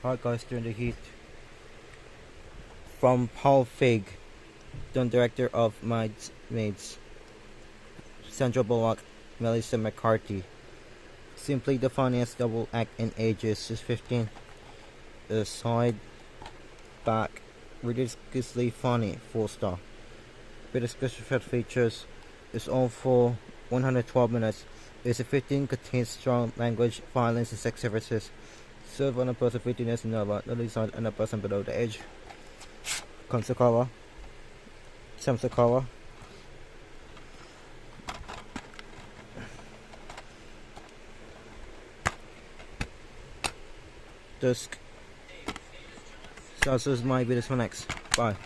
Hot Guys During the Heat. From Paul Feig, the director of Maids, Sandra Bullock, Melissa McCarthy. Simply the funniest double act in ages. Just 15. Side back. Ridiculously funny. Full stop. With special features is all for 112 minutes. It's a 15 contains strong language, violence, and sex services. Served on a person 15 years and over, not least on a person below the age. Samsakawa. Dusk. So this might be this one next. Bye.